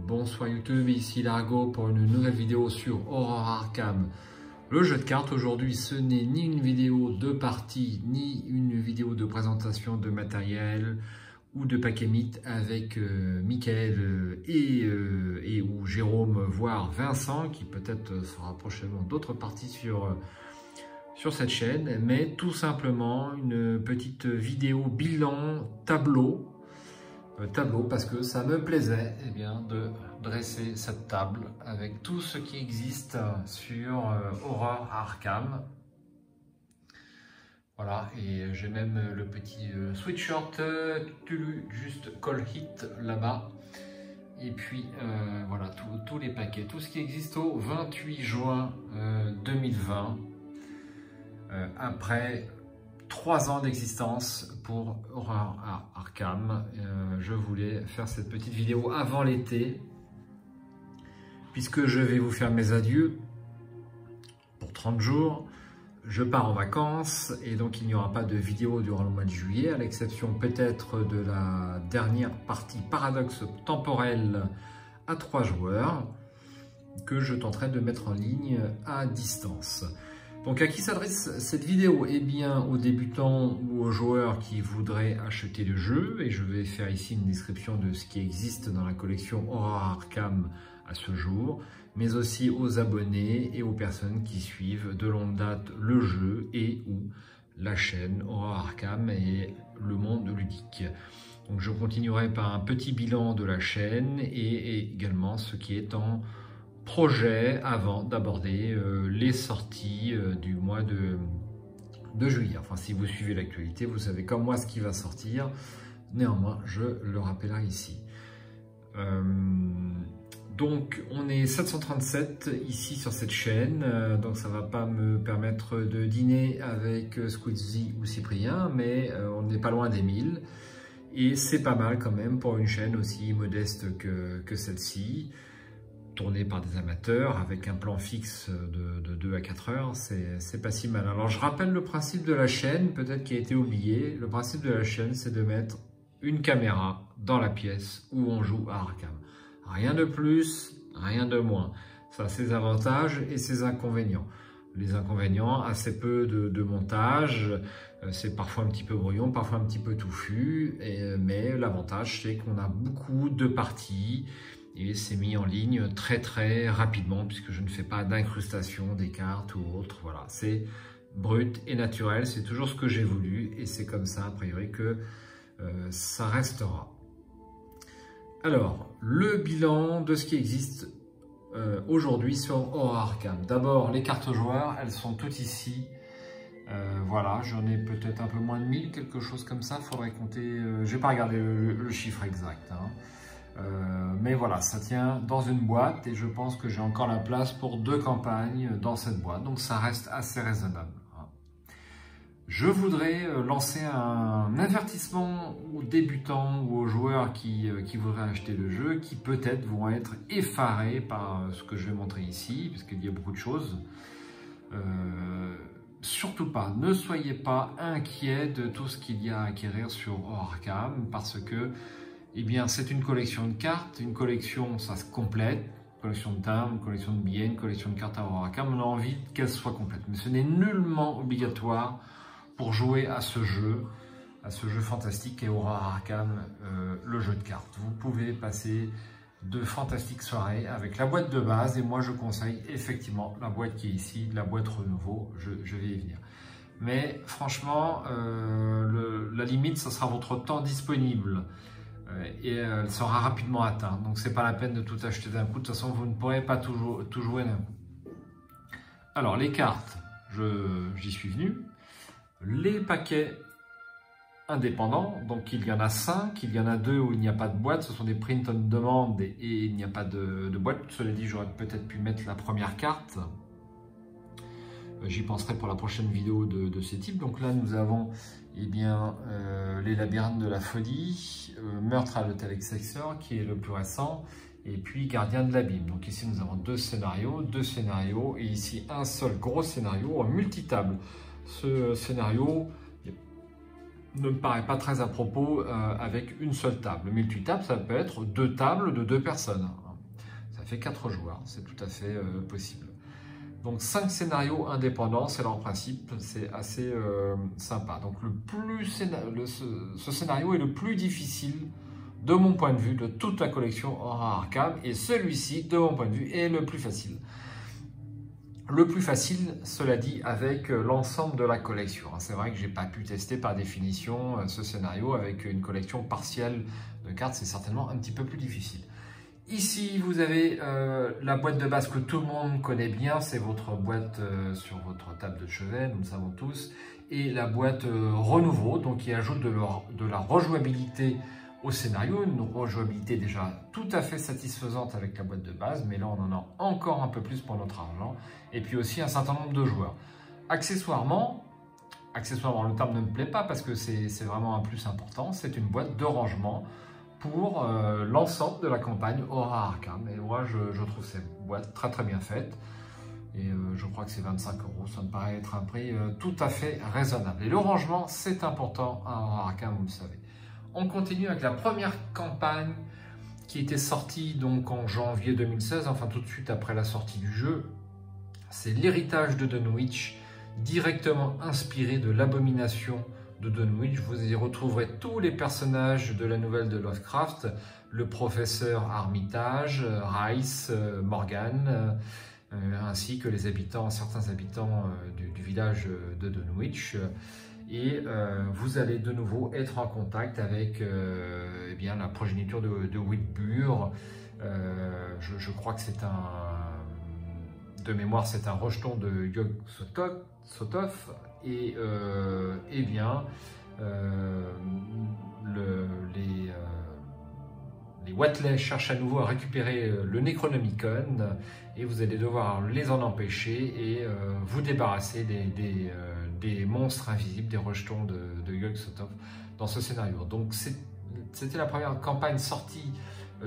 Bonsoir YouTube, ici Largo pour une nouvelle vidéo sur Horror Arkham, le jeu de cartes. Aujourd'hui, ce n'est ni une vidéo de partie, ni une vidéo de présentation de matériel ou de paquet mythe avec Mickaël et ou Jérôme, voire Vincent, qui peut-être fera prochainement d'autres parties sur cette chaîne, mais tout simplement une petite vidéo bilan tableau parce que ça me plaisait de dresser cette table avec tout ce qui existe sur Horror Arkham. Voilà, et j'ai même le petit sweatshirt Tulu juste Call Hit là-bas. Et puis voilà, tous les paquets, tout ce qui existe au 28 juin 2020. Après 3 ans d'existence pour Horror Arkham, je voulais faire cette petite vidéo avant l'été, puisque je vais vous faire mes adieux pour 30 jours. Je pars en vacances et donc il n'y aura pas de vidéo durant le mois de juillet, à l'exception peut-être de la dernière partie paradoxe temporel à 3 joueurs que je tenterai de mettre en ligne à distance. Donc à qui s'adresse cette vidéo? Eh bien aux débutants ou aux joueurs qui voudraient acheter le jeu, et je vais faire ici une description de ce qui existe dans la collection Horror Arkham à ce jour, mais aussi aux abonnés et aux personnes qui suivent de longue date le jeu et ou la chaîne Horror Arkham et le monde ludique. Donc je continuerai par un petit bilan de la chaîne et également ce qui est en projet avant d'aborder les sorties du mois de juillet. Enfin, si vous suivez l'actualité, vous savez comme moi ce qui va sortir. Néanmoins, je le rappellerai ici. Donc, on est 737 ici sur cette chaîne, donc ça ne va pas me permettre de dîner avec Squeezie ou Cyprien, mais on n'est pas loin des 1000. Et c'est pas mal quand même pour une chaîne aussi modeste que celle-ci, tournée par des amateurs avec un plan fixe de 2 à 4 heures, c'est pas si mal. Alors je rappelle le principe de la chaîne, peut-être qui a été oublié. Le principe de la chaîne, c'est de mettre une caméra dans la pièce où on joue à Arkham. Rien de plus, rien de moins. Ça a ses avantages et ses inconvénients. Les inconvénients, assez peu de montage, c'est parfois un petit peu brouillon, parfois un petit peu touffu, mais l'avantage c'est qu'on a beaucoup de parties et c'est mis en ligne très rapidement puisque je ne fais pas d'incrustation des cartes ou autre. Voilà, c'est brut et naturel, c'est toujours ce que j'ai voulu et c'est comme ça a priori que ça restera. Alors, le bilan de ce qui existe aujourd'hui sur Horror Arkham. D'abord, les cartes joueurs, elles sont toutes ici. Voilà, j'en ai peut-être un peu moins de 1000, quelque chose comme ça. Faudrait compter, je n'ai pas regardé le chiffre exact. Mais voilà, ça tient dans une boîte et je pense que j'ai encore la place pour 2 campagnes dans cette boîte. Donc ça reste assez raisonnable. Je voudrais lancer un avertissement aux débutants ou aux joueurs qui voudraient acheter le jeu, qui peut-être vont être effarés par ce que je vais montrer ici, puisqu'il y a beaucoup de choses. Surtout pas, ne soyez pas inquiets de tout ce qu'il y a à acquérir sur Horror Arkham, parce que c'est une collection de cartes, une collection, ça se complète, collection de timbres, une collection de billets, une collection de cartes à Horror Arkham, on a envie qu'elle soit complète, mais ce n'est nullement obligatoire pour jouer à ce jeu fantastique qu'est Horror Arkham, le jeu de cartes. Vous pouvez passer de fantastiques soirées avec la boîte de base, et moi je conseille effectivement la boîte qui est ici, la boîte renouveau, je vais y venir. Mais franchement, la limite, ce sera votre temps disponible et elle sera rapidement atteinte, donc c'est pas la peine de tout acheter d'un coup, de toute façon vous ne pourrez pas tout jouer d'un coup. Alors les cartes, j'y suis venu. Les paquets indépendants, donc il y en a 5, il y en a 2 où il n'y a pas de boîte, ce sont des print on demand et il n'y a pas de boîte. Cela dit, j'aurais peut-être pu mettre la première carte, j'y penserai pour la prochaine vidéo de ce type. Donc là nous avons les labyrinthes de la folie, meurtre à l'hôtel Excelsior qui est le plus récent, et puis gardien de l'abîme. Donc ici nous avons 2 scénarios et ici un seul gros scénario en multitable. Ce scénario ne me paraît pas très à propos avec une seule table. Multitable, ça peut être 2 tables de 2 personnes. Ça fait 4 joueurs, c'est tout à fait possible. Donc 5 scénarios indépendants, c'est leur principe, c'est assez sympa. Donc ce scénario est le plus difficile de mon point de vue de toute la collection Horror Arkham, et celui-ci, de mon point de vue, est le plus facile. Le plus facile, cela dit, avec l'ensemble de la collection. C'est vrai que j'ai pas pu tester par définition ce scénario avec une collection partielle de cartes, c'est certainement un petit peu plus difficile. Ici, vous avez la boîte de base que tout le monde connaît bien, c'est votre boîte sur votre table de chevet, nous le savons tous, et la boîte renouveau, donc qui ajoute de la rejouabilité au scénario, une rejouabilité déjà tout à fait satisfaisante avec la boîte de base, mais là on en a encore un peu plus pour notre argent, et puis aussi un certain nombre de joueurs. Accessoirement, le terme ne me plaît pas parce que c'est vraiment un plus important, c'est une boîte de rangement pour l'ensemble de la campagne Horror Arkham. Et moi, je trouve cette boîte très très bien faite. Et je crois que c'est 25 €. Ça me paraît être un prix tout à fait raisonnable. Et le rangement, c'est important à Horror Arkham, vous le savez. On continue avec la première campagne qui était sortie donc en janvier 2016, enfin tout de suite après la sortie du jeu. C'est l'héritage de Dunwich, directement inspiré de l'abomination de Dunwich. Vous y retrouverez tous les personnages de la nouvelle de Lovecraft, le professeur Armitage, Rice, Morgan, ainsi que les habitants, certains habitants du village de Dunwich. Et vous allez de nouveau être en contact avec eh bien, la progéniture de Whitbur. Je crois que c'est de mémoire, c'est un rejeton de Yog-Sothoth. Et eh bien, les Whateley cherchent à nouveau à récupérer le Necronomicon et vous allez devoir les en empêcher et vous débarrasser des monstres invisibles, des rejetons de Yog-Sothoth dans ce scénario. Donc c'était la première campagne sortie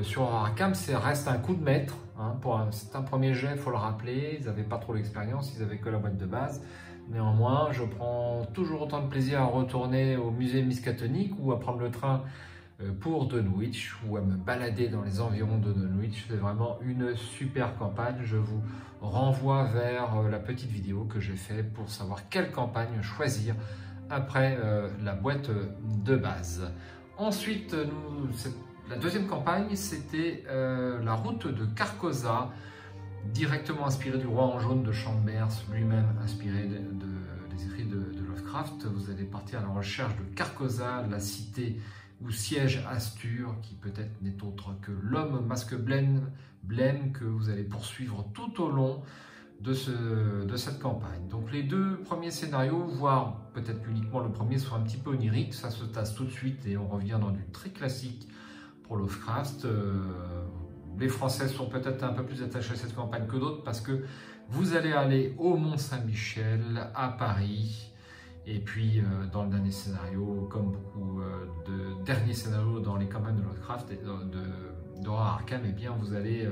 sur Horror Arkham, ça reste un coup de maître. Hein, c'est un premier jet, il faut le rappeler, ils n'avaient pas trop l'expérience, ils n'avaient que la boîte de base. Néanmoins, je prends toujours autant de plaisir à retourner au musée Miskatonic ou à prendre le train pour Dunwich ou à me balader dans les environs de Dunwich. C'est vraiment une super campagne. Je vous renvoie vers la petite vidéo que j'ai faite pour savoir quelle campagne choisir après la boîte de base. Ensuite, la deuxième campagne, c'était la route de Carcosa, directement inspiré du Roi en jaune de Chambers, lui-même inspiré des écrits de Lovecraft. Vous allez partir à la recherche de Carcosa, la cité où siège Astur, qui peut-être n'est autre que l'homme masque blême que vous allez poursuivre tout au long de cette campagne. Donc les deux premiers scénarios, voire peut-être uniquement le premier, sont un petit peu oniriques, ça se tasse tout de suite et on revient dans du très classique pour Lovecraft. Les Français sont peut-être un peu plus attachés à cette campagne que d'autres parce que vous allez aller au Mont-Saint-Michel, à Paris, et puis dans le dernier scénario, comme beaucoup de derniers scénarios dans les campagnes de Lovecraft et d'Horror Arkham, eh bien vous allez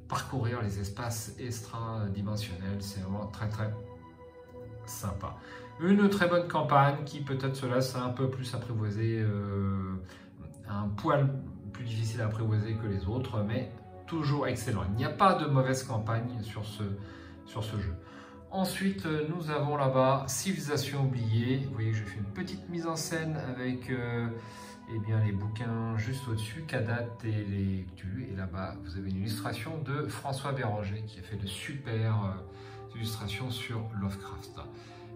parcourir les espaces extra-dimensionnels. C'est vraiment très très sympa. Une très bonne campagne qui peut-être se laisse un peu plus apprivoiser, un poil plus difficile à apprivoiser que les autres, mais toujours excellent. Il n'y a pas de mauvaise campagne sur ce jeu. Ensuite, nous avons là-bas Civilisation oubliée. Vous voyez que j'ai fait une petite mise en scène avec eh bien, les bouquins juste au-dessus, Kadat et les Cthulhu. Et là-bas, vous avez une illustration de François Béranger qui a fait de super illustrations sur Lovecraft.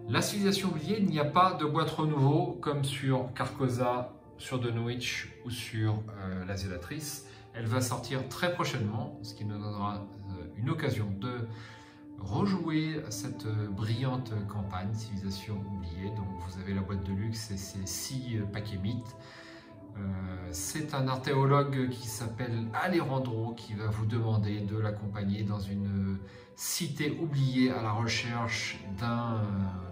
La Civilisation oubliée, il n'y a pas de boîte renouveau comme sur Carcosa, sur Dunwich ou sur La Zélatrice. Elle va sortir très prochainement, ce qui nous donnera une occasion de rejouer cette brillante campagne Civilisation oubliée. Donc vous avez la boîte de luxe et ses 6 paquets mythes. C'est un archéologue qui s'appelle Alejandro qui va vous demander de l'accompagner dans une cité oubliée à la recherche d'un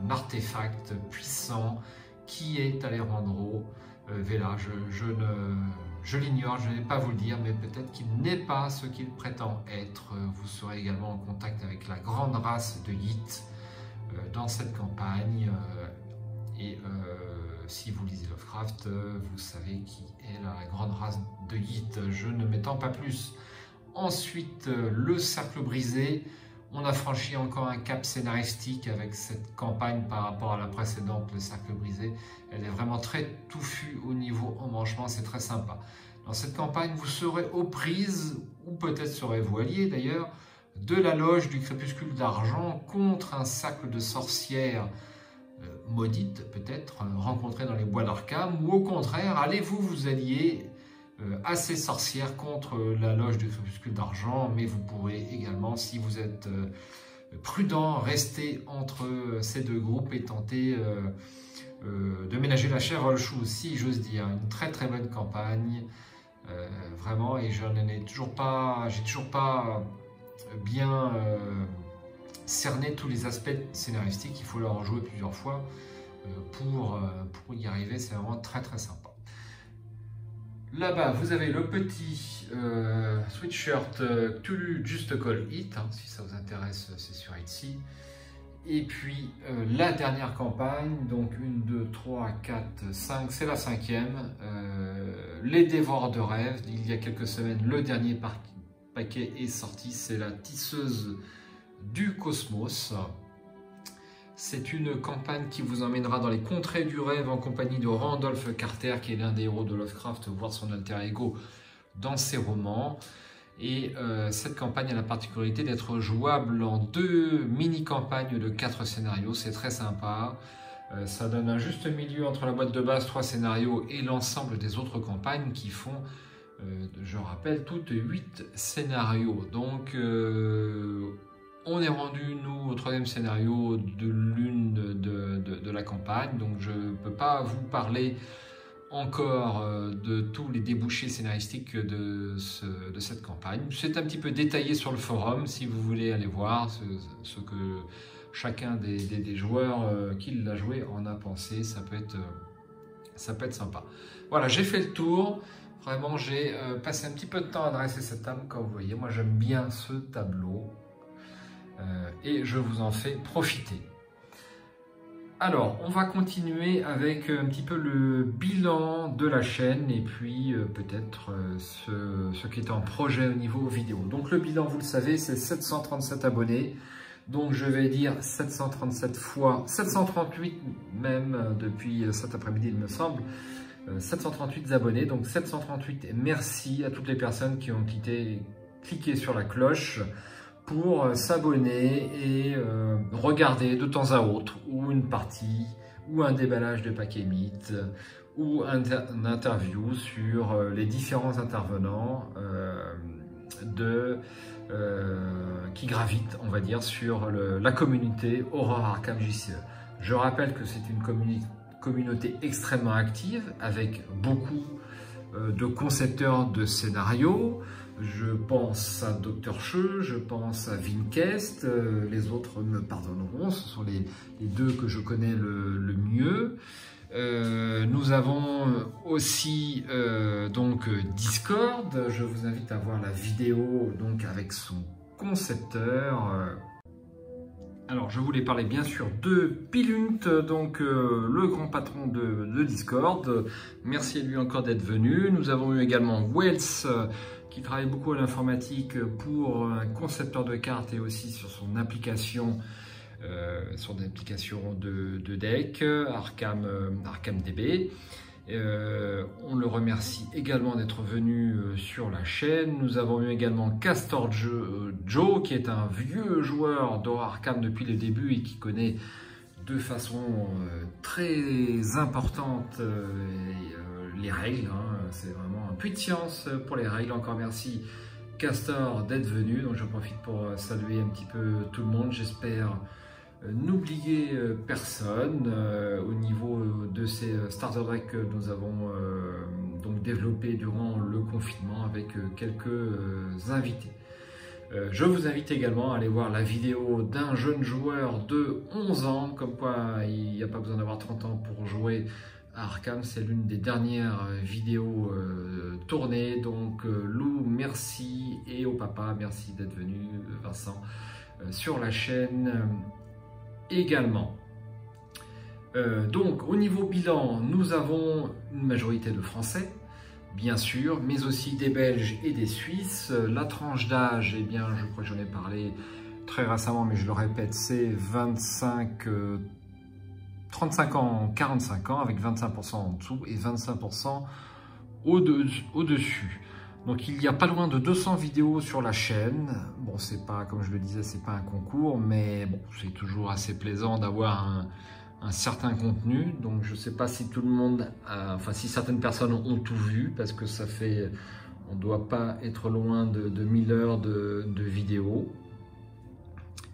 artefact puissant. Qui est Alejandro Vela? Je l'ignore, je ne vais pas vous le dire, mais peut-être qu'il n'est pas ce qu'il prétend être. Vous serez également en contact avec la grande race de Yit dans cette campagne. Si vous lisez Lovecraft, vous savez qui est la grande race de Yit. Je ne m'étends pas plus. Ensuite, le cercle brisé. On a franchi encore un cap scénaristique avec cette campagne par rapport à la précédente, le cercle brisé. Elle est vraiment très touffue au niveau embranchement, c'est très sympa. Dans cette campagne, vous serez aux prises, ou peut-être serez-vous allié d'ailleurs, de la loge du crépuscule d'argent contre un cercle de sorcières maudites, peut-être, rencontrées dans les bois d'Arkham, ou au contraire, allez-vous vous allier à ces sorcières contre la loge du crépuscule d'argent, mais vous pourrez également, si vous êtes prudent, rester entre ces deux groupes et tenter de ménager la chair au chou, si j'ose dire. Une très très bonne campagne, vraiment, et je n'en ai toujours pas, j'ai toujours pas bien cerné tous les aspects scénaristiques. Il faut leur en jouer plusieurs fois pour y arriver. C'est vraiment très très sympa. Là-bas, vous avez le petit sweatshirt Cthulhu Just Call It, hein, si ça vous intéresse, c'est sur Etsy. Et puis la dernière campagne, donc 1, 2, 3, 4, 5, c'est la 5e. Les Dévoreurs de rêves, il y a quelques semaines, le dernier paquet est sorti, c'est la tisseuse du cosmos. C'est une campagne qui vous emmènera dans les contrées du rêve en compagnie de Randolph Carter, qui est l'un des héros de Lovecraft, voire son alter ego dans ses romans. Et cette campagne a la particularité d'être jouable en 2 mini-campagnes de 4 scénarios. C'est très sympa. Ça donne un juste milieu entre la boîte de base, 3 scénarios, et l'ensemble des autres campagnes qui font, je rappelle, toutes 8 scénarios. Donc, on est rendu, nous, au 3e scénario de l'une de la campagne. Donc, je ne peux pas vous parler encore de tous les débouchés scénaristiques de cette campagne. C'est un petit peu détaillé sur le forum, si vous voulez aller voir ce que chacun des joueurs qui l'a joué en a pensé. Ça peut être sympa. Voilà, j'ai fait le tour. Vraiment, j'ai passé un petit peu de temps à dresser cette table. Comme vous voyez, moi j'aime bien ce tableau et je vous en fais profiter. Alors, on va continuer avec un petit peu le bilan de la chaîne et puis peut-être ce qui est en projet au niveau vidéo. Donc le bilan, vous le savez, c'est 737 abonnés. Donc je vais dire 737 fois 738 même depuis cet après-midi, il me semble. 738 abonnés, donc 738 merci à toutes les personnes qui ont cliqué sur la cloche pour s'abonner et regarder de temps à autre ou une partie ou un déballage de paquets mythes ou un interview sur les différents intervenants qui gravitent, on va dire, sur la communauté Horror Arkham JCE. Je rappelle que c'est une communauté extrêmement active avec beaucoup de concepteurs de scénarios. Je pense à Dr. Cheux, je pense à Vincast, les autres me pardonneront, ce sont les 2 que je connais le mieux. Nous avons aussi donc Discord, je vous invite à voir la vidéo donc avec son concepteur. Alors je voulais parler bien sûr de Pilunt, donc le grand patron de Discord. Merci à lui encore d'être venu. Nous avons eu également Wells, qui travaille beaucoup à l'informatique pour un concepteur de cartes et aussi sur son application, de deck, ArkhamDB. On le remercie également d'être venu sur la chaîne. Nous avons eu également Castor Joe, qui est un vieux joueur d'Horror Arkham depuis le début et qui connaît de façon très importante les règles. C'est vraiment un puits de science pour les règles. Encore merci Castor d'être venu. Donc je profite pour saluer un petit peu tout le monde. J'espère n'oublier personne au niveau de ces starter decks que nous avons donc développés durant le confinement avec quelques invités. Je vous invite également à aller voir la vidéo d'un jeune joueur de 11 ans, comme quoi il n'y a pas besoin d'avoir 30 ans pour jouer à Arkham. C'est l'une des dernières vidéos tournées. Donc Lou, merci, et au papa, merci d'être venu, Vincent, sur la chaîne également. Donc au niveau bilan, nous avons une majorité de Français, bien sûr, mais aussi des Belges et des Suisses. La tranche d'âge, eh bien, je crois que j'en ai parlé très récemment, mais je le répète, c'est 35 ans, 45 ans, avec 25% en dessous et 25% au-dessus. Donc il y a pas loin de 200 vidéos sur la chaîne. Bon, c'est pas, comme je le disais, c'est pas un concours, mais bon, c'est toujours assez plaisant d'avoir un certain contenu. Donc je sais pas si tout le monde, enfin si certaines personnes ont tout vu, parce que ça fait, on doit pas être loin de 1000 heures de vidéos.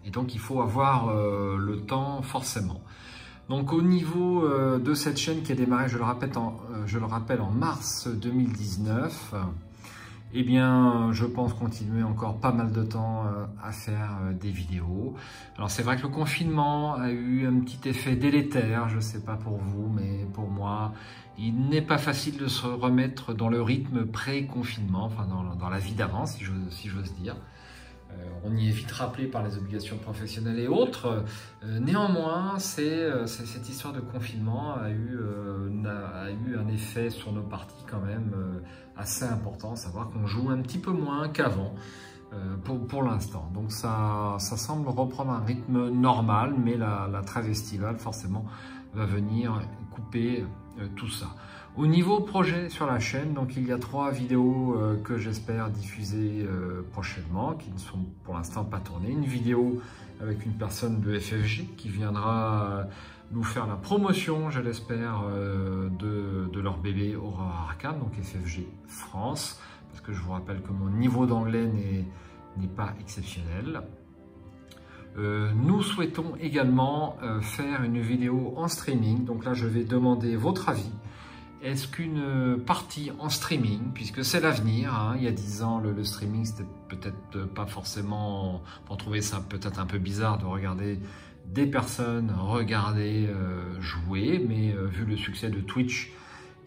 Et donc il faut avoir le temps forcément. Donc au niveau de cette chaîne qui a démarré, je le rappelle, en mars 2019, eh bien, je pense continuer encore pas mal de temps à faire des vidéos. Alors c'est vrai que le confinement a eu un petit effet délétère, je ne sais pas pour vous, mais pour moi, il n'est pas facile de se remettre dans le rythme pré-confinement, enfin dans la vie d'avant, si j'ose dire. On y est vite rappelé par les obligations professionnelles et autres. Néanmoins, cette histoire de confinement a eu un effet sur nos parties quand même assez important, savoir qu'on joue un petit peu moins qu'avant pour l'instant. Donc ça semble reprendre un rythme normal, mais la trêve estivale forcément va venir couper tout ça. Au niveau projet sur la chaîne, donc il y a 3 vidéos que j'espère diffuser prochainement, qui ne sont pour l'instant pas tournées. Une vidéo avec une personne de FFG qui viendra nous faire la promotion, je l'espère, de leur bébé Aurora Arkham, donc FFG France, parce que je vous rappelle que mon niveau d'anglais n'est pas exceptionnel. Nous souhaitons également faire une vidéo en streaming, donc là je vais demander votre avis. Est-ce qu'une partie en streaming, puisque c'est l'avenir, hein, il y a 10 ans le streaming c'était peut-être pas forcément, on trouvait ça peut-être un peu bizarre de regarder des personnes regarder jouer, mais vu le succès de Twitch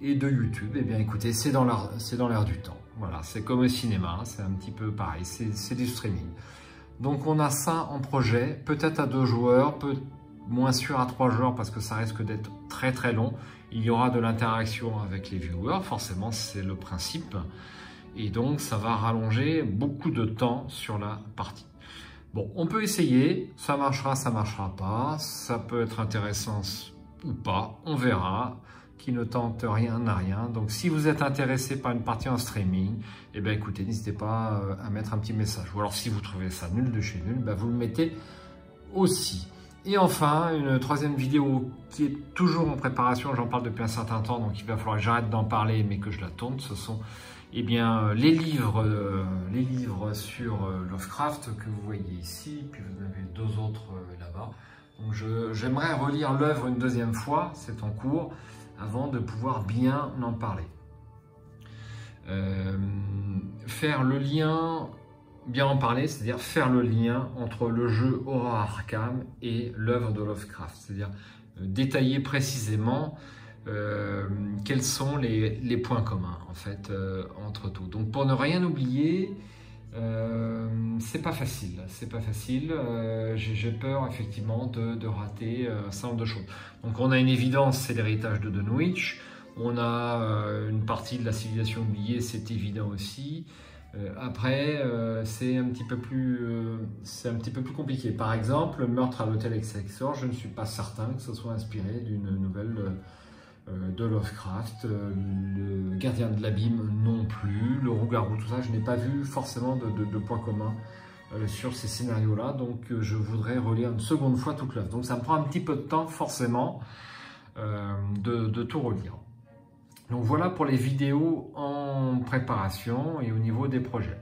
et de YouTube, eh bien écoutez, c'est dans l'air du temps. Voilà, c'est comme au cinéma, c'est un petit peu pareil, c'est du streaming. Donc on a ça en projet, peut-être à 2 joueurs, moins sûr à 3 joueurs parce que ça risque d'être très très long. Il y aura de l'interaction avec les viewers, forcément c'est le principe. Et donc ça va rallonger beaucoup de temps sur la partie. Bon, on peut essayer, ça marchera pas, ça peut être intéressant ou pas, on verra. Qui ne tente rien n'a rien. Donc si vous êtes intéressé par une partie en streaming, eh bien écoutez, n'hésitez pas à mettre un petit message. Ou alors si vous trouvez ça nul de chez nul, ben, vous le mettez aussi. Et enfin, une 3e vidéo qui est toujours en préparation, j'en parle depuis un certain temps, donc il va falloir que j'arrête d'en parler, mais que je la tourne. Ce sont eh bien, les livres sur Lovecraft que vous voyez ici, puis vous en avez 2 autres là-bas. Donc j'aimerais relire l'œuvre une 2e fois, c'est en cours, avant de pouvoir bien en parler. Faire le lien, bien en parler, c'est-à-dire faire le lien entre le jeu Aurora Arkham et l'œuvre de Lovecraft, c'est-à-dire détailler précisément quels sont les points communs en fait entre tout. Donc pour ne rien oublier, c'est pas facile, j'ai peur effectivement de rater un certain nombre de choses. Donc on a une évidence, c'est l'héritage de Dunwich, on a une partie de la civilisation oubliée, c'est évident aussi. Après, c'est un petit peu plus compliqué. Par exemple, le meurtre à l'hôtel Excelsior, je ne suis pas certain que ce soit inspiré d'une nouvelle de Lovecraft. Le gardien de l'abîme non plus, le loup-garou, tout ça, je n'ai pas vu forcément de points communs sur ces scénarios-là. Donc, je voudrais relire une 2e fois toute l'œuvre. Donc, ça me prend un petit peu de temps, forcément, de tout relire. Donc voilà pour les vidéos en préparation et au niveau des projets.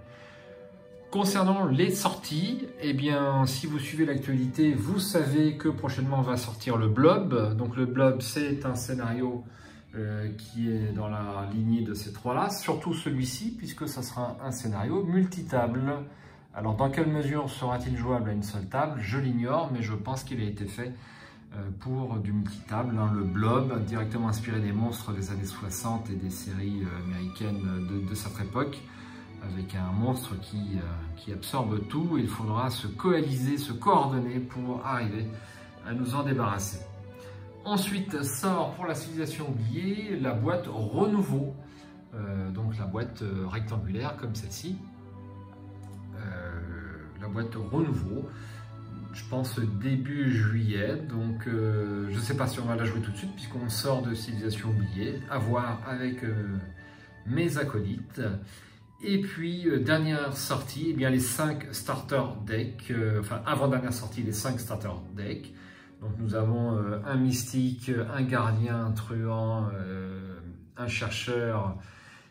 Concernant les sorties, eh bien, si vous suivez l'actualité, vous savez que prochainement va sortir le Blob. Donc le Blob, c'est un scénario qui est dans la lignée de ces 3-là, surtout celui-ci, puisque ça sera un scénario multitable. Alors dans quelle mesure sera-t-il jouable à une seule table? Je l'ignore, mais je pense qu'il a été fait pour du multitable, hein, le Blob, directement inspiré des monstres des années 60 et des séries américaines de cette époque, avec un monstre qui absorbe tout. Il faudra se coaliser, se coordonner pour arriver à nous en débarrasser. Ensuite sort pour la civilisation oubliée la boîte Renouveau, donc la boîte rectangulaire comme celle-ci, la boîte renouveau. Je pense début juillet, donc je ne sais pas si on va la jouer tout de suite puisqu'on sort de Civilisation oubliée, à voir avec mes acolytes. Et puis dernière sortie, eh bien les 5 starter decks, enfin avant-dernière sortie, les 5 starter decks. Donc nous avons un mystique, un gardien, un truand, un chercheur,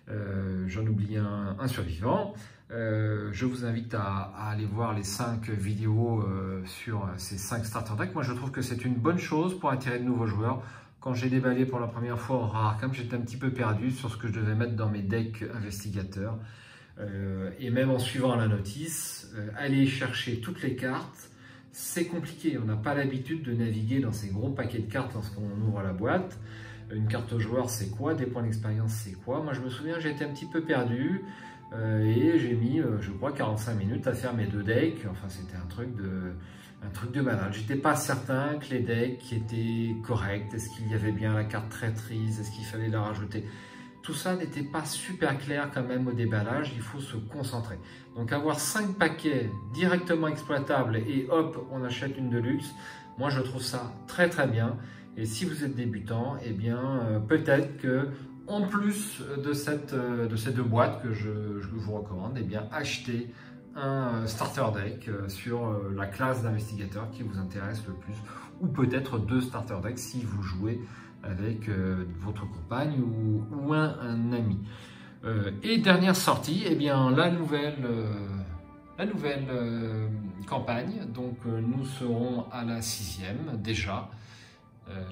j'en oublie un survivant. Je vous invite à aller voir les 5 vidéos sur ces 5 starter decks. Moi je trouve que c'est une bonne chose pour attirer de nouveaux joueurs. Quand j'ai déballé pour la première fois au Arkham, j'étais un petit peu perdu sur ce que je devais mettre dans mes decks investigateurs. Et même en suivant la notice, aller chercher toutes les cartes, c'est compliqué. On n'a pas l'habitude de naviguer dans ces gros paquets de cartes lorsqu'on ouvre la boîte. Une carte au joueur, c'est quoi? Des points d'expérience, c'est quoi? Moi, je me souviens, j'ai été un petit peu perdu et j'ai mis, je crois, 45 minutes à faire mes 2 decks. Enfin, c'était un truc de malade. J'étais pas certain que les decks étaient corrects. Est-ce qu'il y avait bien la carte traîtrise? Est-ce qu'il fallait la rajouter? Tout ça n'était pas super clair quand même au déballage, il faut se concentrer. Donc avoir 5 paquets directement exploitables et hop, on achète une de luxe, moi je trouve ça très très bien. Et si vous êtes débutant, eh bien peut-être que en plus de ces 2 boîtes que je vous recommande, eh bien achetez un starter deck sur la classe d'investigateur qui vous intéresse le plus, ou peut-être 2 starter decks si vous jouez avec votre compagne ou un ami. Et dernière sortie, eh bien la nouvelle campagne. Donc nous serons à la 6e déjà,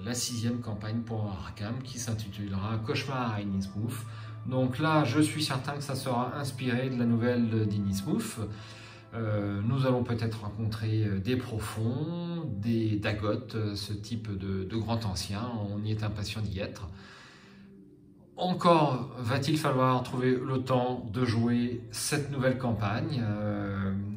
la 6e campagne pour Arkham qui s'intitulera Cauchemar à Innsmouth. Donc là, je suis certain que ça sera inspiré de la nouvelle d'Innsmouth. Nous allons peut-être rencontrer des profonds, des dagotes, ce type de grand ancien. On y est impatient d'y être. Encore va-t-il falloir trouver le temps de jouer cette nouvelle campagne.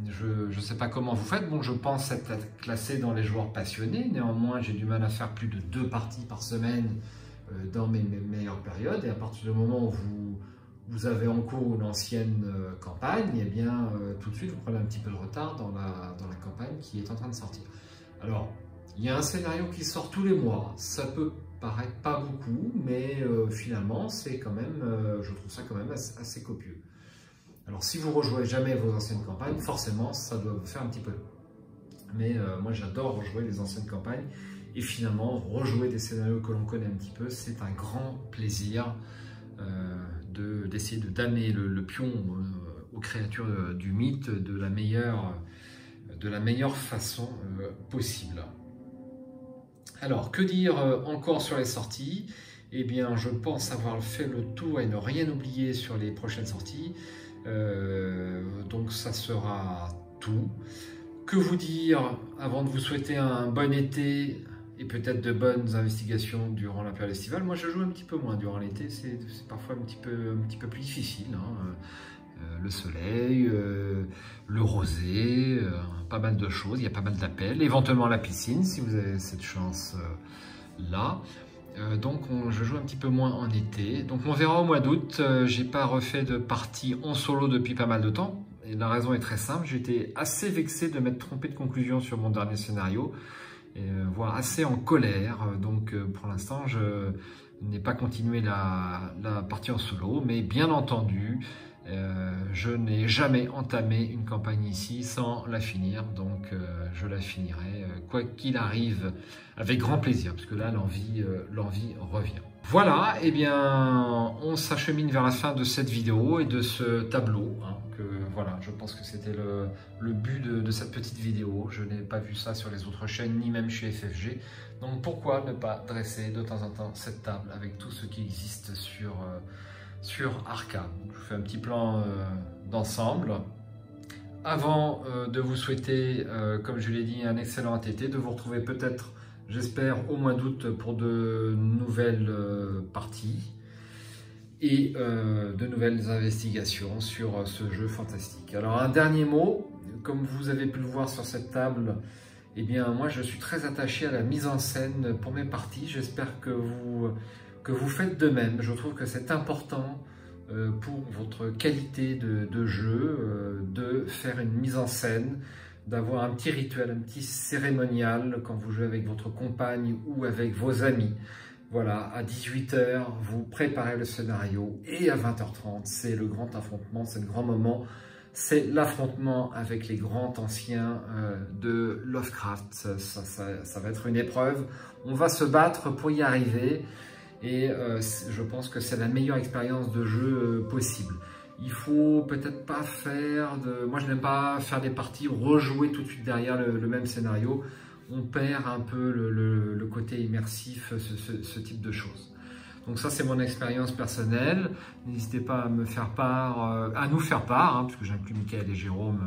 Je ne sais pas comment vous faites. Bon, je pense être classé dans les joueurs passionnés. Néanmoins, j'ai du mal à faire plus de 2 parties par semaine dans mes meilleures périodes. Et à partir du moment où vous avez en cours une ancienne campagne, eh bien tout de suite vous prenez un petit peu de retard dans la campagne qui est en train de sortir. Alors, il y a un scénario qui sort tous les mois, ça peut paraître pas beaucoup, mais finalement c'est quand même, je trouve ça quand même assez copieux. Alors si vous rejouez jamais vos anciennes campagnes, forcément ça doit vous faire un petit peu. Mais moi j'adore rejouer les anciennes campagnes, et finalement rejouer des scénarios que l'on connaît un petit peu, c'est un grand plaisir. D'essayer de damner le pion aux créatures du mythe de la meilleure façon possible. Alors, que dire encore sur les sorties? Eh bien, je pense avoir fait le tour et ne rien oublier sur les prochaines sorties. Donc, ça sera tout. Que vous dire avant de vous souhaiter un bon été et peut-être de bonnes investigations durant la période estivale? Moi, je joue un petit peu moins durant l'été, c'est parfois un petit peu plus difficile. Hein. Le soleil, le rosé, pas mal de choses, il y a pas mal d'appels, éventuellement la piscine si vous avez cette chance-là. Donc je joue un petit peu moins en été. Donc on verra au mois d'août. J'ai pas refait de partie en solo depuis pas mal de temps. Et la raison est très simple, j'étais assez vexé de m'être trompé de conclusion sur mon dernier scénario, voire assez en colère. Donc pour l'instant je n'ai pas continué la partie en solo, mais bien entendu je n'ai jamais entamé une campagne ici sans la finir, donc je la finirai quoi qu'il arrive avec grand plaisir, parce que là l'envie revient. Voilà, et bien on s'achemine vers la fin de cette vidéo et de ce tableau, hein, voilà, je pense que c'était le but de cette petite vidéo. Je n'ai pas vu ça sur les autres chaînes, ni même chez FFG, donc pourquoi ne pas dresser de temps en temps cette table avec tout ce qui existe sur Arkham. Je vous fais un petit plan d'ensemble. Avant de vous souhaiter, comme je l'ai dit, un excellent été, de vous retrouver peut-être, j'espère, au mois d'août pour de nouvelles parties et de nouvelles investigations sur ce jeu fantastique. Alors un dernier mot, comme vous avez pu le voir sur cette table, eh bien moi je suis très attaché à la mise en scène pour mes parties. J'espère que vous faites de même. Je trouve que c'est important pour votre qualité de jeu, de faire une mise en scène, d'avoir un petit rituel, un petit cérémonial quand vous jouez avec votre compagne ou avec vos amis. Voilà, à 18 h, vous préparez le scénario et à 20 h 30, c'est le grand affrontement, c'est le grand moment. C'est l'affrontement avec les grands anciens de Lovecraft. Ça va être une épreuve. On va se battre pour y arriver et je pense que c'est la meilleure expérience de jeu possible. Il faut peut-être pas faire de... Moi, je n'aime pas faire des parties, rejouer tout de suite derrière le même scénario. On perd un peu le côté immersif, ce type de choses. Donc ça, c'est mon expérience personnelle. N'hésitez pas à me faire part, à nous faire part, puisque j'inclus Michael et Jérôme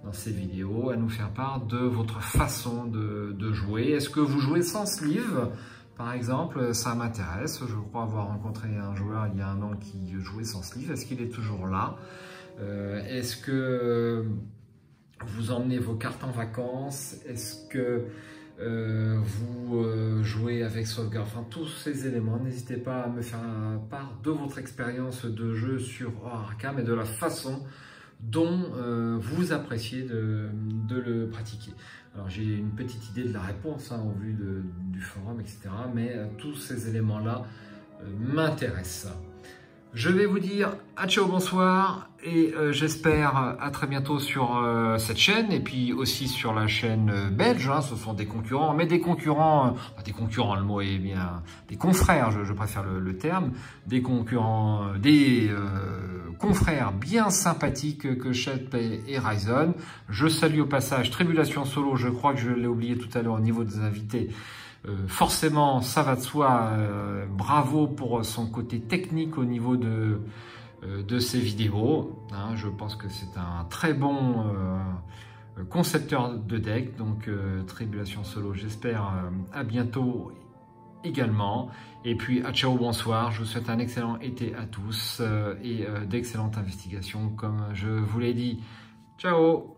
dans ces vidéos, à nous faire part de votre façon de jouer. Est-ce que vous jouez sans sleeve, par exemple? Ça m'intéresse. Je crois avoir rencontré un joueur il y a un an qui jouait sans sleeve. Est-ce qu'il est toujours là? Est-ce que vous emmenez vos cartes en vacances? Est-ce que vous jouez avec sauvegarde? Enfin, tous ces éléments, n'hésitez pas à me faire part de votre expérience de jeu sur Horror Arkham et de la façon dont vous appréciez de le pratiquer. Alors j'ai une petite idée de la réponse au vu du forum, etc. Mais tous ces éléments-là m'intéressent. Je vais vous dire à ciao, bonsoir et j'espère à très bientôt sur cette chaîne et puis aussi sur la chaîne belge. Ce sont des concurrents, mais des concurrents, le mot est bien, des confrères, je préfère le terme, des concurrents, des confrères bien sympathiques que Shep et Ryzen. Je salue au passage Tribulation Solo, je crois que je l'ai oublié tout à l'heure au niveau des invités. Forcément, ça va de soi, bravo pour son côté technique au niveau de ses vidéos. Je pense que c'est un très bon concepteur de deck, donc Tribulation Solo, j'espère à bientôt également. Et puis à ciao, bonsoir, je vous souhaite un excellent été à tous et d'excellentes investigations comme je vous l'ai dit. Ciao!